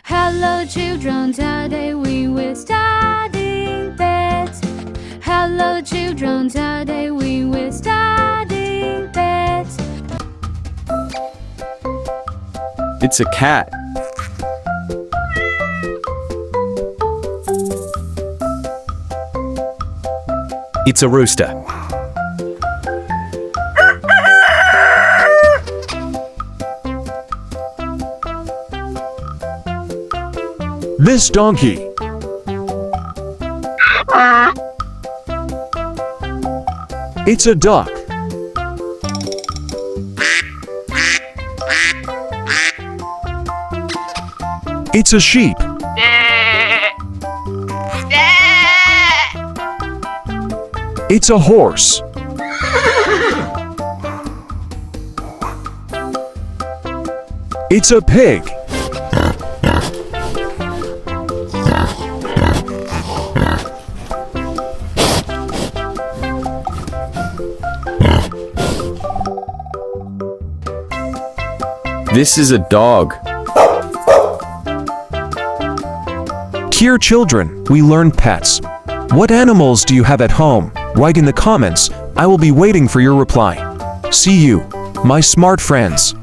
Hello children, today we will study beds. Hello children, today we will study beds. It's a cat. It's a rooster. This donkey. It's a duck. It's a sheep. It's a horse. It's a pig. This is a dog. Dear children, we learned pets. What animals do you have at home? Write in the comments. I will be waiting for your reply. See you, my smart friends.